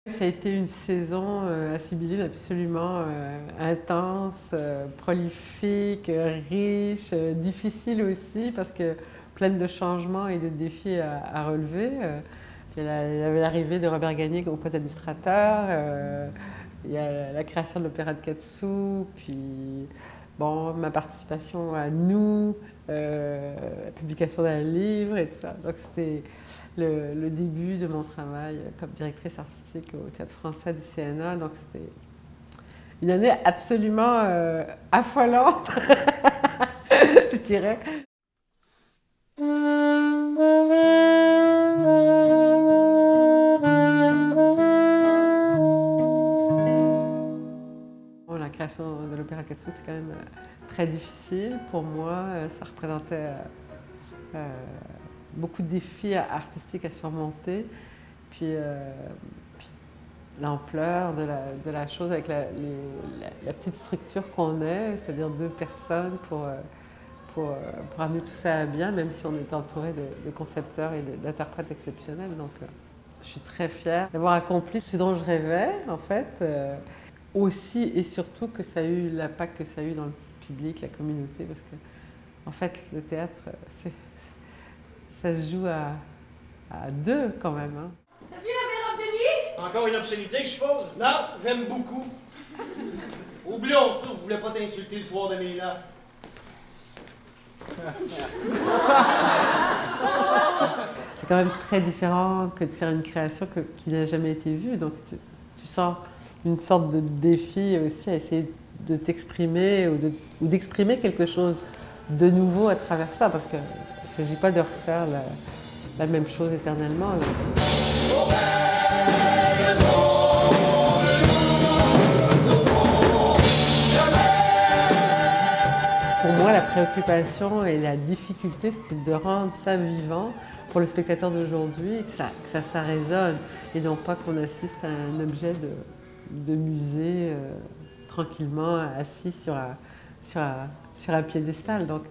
Ça a été une saison à Sibylline absolument intense, prolifique, riche, difficile aussi parce que pleine de changements et de défis à relever. Il y avait l'arrivée de Robert Gagné comme poète illustrateur, il y a la création de l'Opéra de Katsu, puis bon, ma participation à Nous, la publication d'un livre et tout ça. Donc c'était le début de mon travail comme directrice artistique au Théâtre Français du CNA. Donc c'était une année absolument affolante, je dirais. La création de l'Opéra Katsu, c'est quand même très difficile pour moi. Ça représentait beaucoup de défis artistiques à surmonter. Puis l'ampleur de la chose avec la petite structure qu'on est, c'est-à-dire 2 personnes pour amener tout ça à bien, même si on est entouré de concepteurs et d'interprètes exceptionnels. Donc je suis très fière d'avoir accompli ce dont je rêvais, en fait. Aussi et surtout que ça a eu l'impact que ça a eu dans le public, la communauté, parce que en fait le théâtre, ça se joue à 2 quand même. Hein. T'as vu la robe de nuit? Encore une obscénité, je suppose? Non, j'aime beaucoup. Oublions ça, je voulais pas t'insulter le soir de mes noces. C'est quand même très différent que de faire une création qui n'a jamais été vue, donc tu sens une sorte de défi aussi à essayer de t'exprimer ou d'exprimer quelque chose de nouveau à travers ça, parce qu'il ne s'agit pas de refaire la même chose éternellement. Pour moi, la préoccupation et la difficulté, c'était de rendre ça vivant pour le spectateur d'aujourd'hui, que ça résonne, et non pas qu'on assiste à un objet de musée tranquillement assis sur un piédestal. Donc,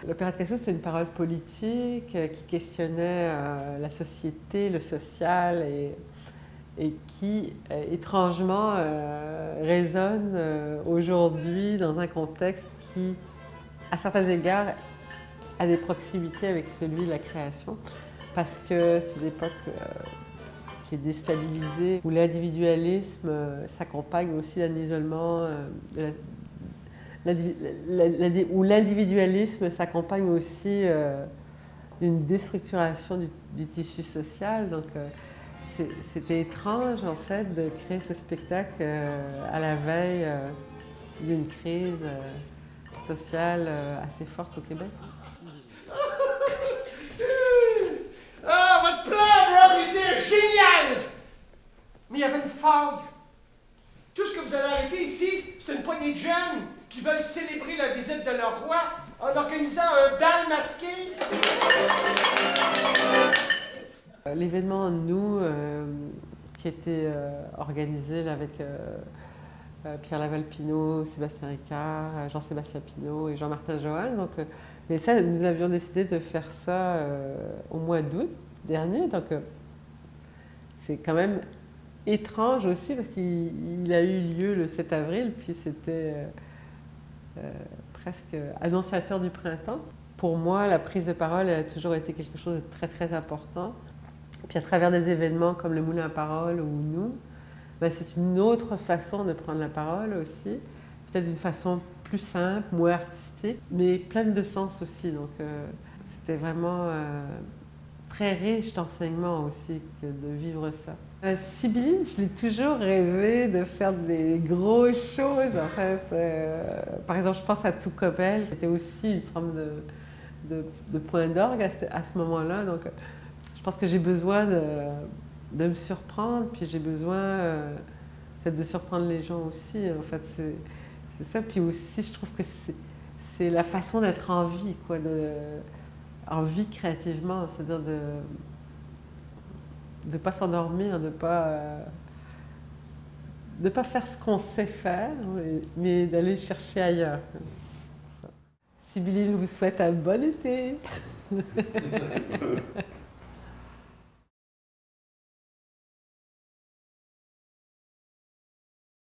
l'Opéra de Katsu, c'était une parole politique qui questionnait la société, le social et qui, étrangement, résonne aujourd'hui dans un contexte qui, à certains égards, a des proximités avec celui de la création, parce que c'est une époque qui est déstabilisée, où l'individualisme s'accompagne aussi d'un isolement, où l'individualisme s'accompagne aussi d'une déstructuration du tissu social. Donc c'était étrange en fait de créer ce spectacle à la veille d'une crise sociale assez forte au Québec. Ah, votre plan, bro, il était génial! Mais il y avait une faille. Tout ce que vous avez arrêté ici, c'est une poignée de jeunes qui veulent célébrer la visite de leur roi en organisant un bal masqué. L'événement Nous, qui était organisé là, avec Pierre Laval-Pinault, Sébastien Ricard, Jean-Sébastien Pinault et Jean-Martin Johan. Donc, mais ça, nous avions décidé de faire ça au mois d'août dernier. Donc, c'est quand même étrange aussi parce qu'il a eu lieu le 7 avril, puis c'était presque annonciateur du printemps. Pour moi, la prise de parole elle a toujours été quelque chose de très très important. Puis à travers des événements comme le Moulin à Parole ou Nous, ben c'est une autre façon de prendre la parole aussi, peut-être d'une façon plus simple, moins artistique, mais pleine de sens aussi. Donc c'était vraiment très riche d'enseignement aussi que de vivre ça. Sibylline, je l'ai toujours rêvé de faire des grosses choses en fait. Par exemple, je pense à Tout Copel, qui était aussi une forme de point d'orgue à ce moment-là. Donc je pense que j'ai besoin de me surprendre, puis j'ai besoin peut-être de surprendre les gens aussi. En fait, c'est ça. Puis aussi, je trouve que c'est la façon d'être en vie, quoi, en vie créativement, c'est-à-dire de ne pas s'endormir, de ne pas faire ce qu'on sait faire, mais d'aller chercher ailleurs. Sibylline vous souhaite un bon été.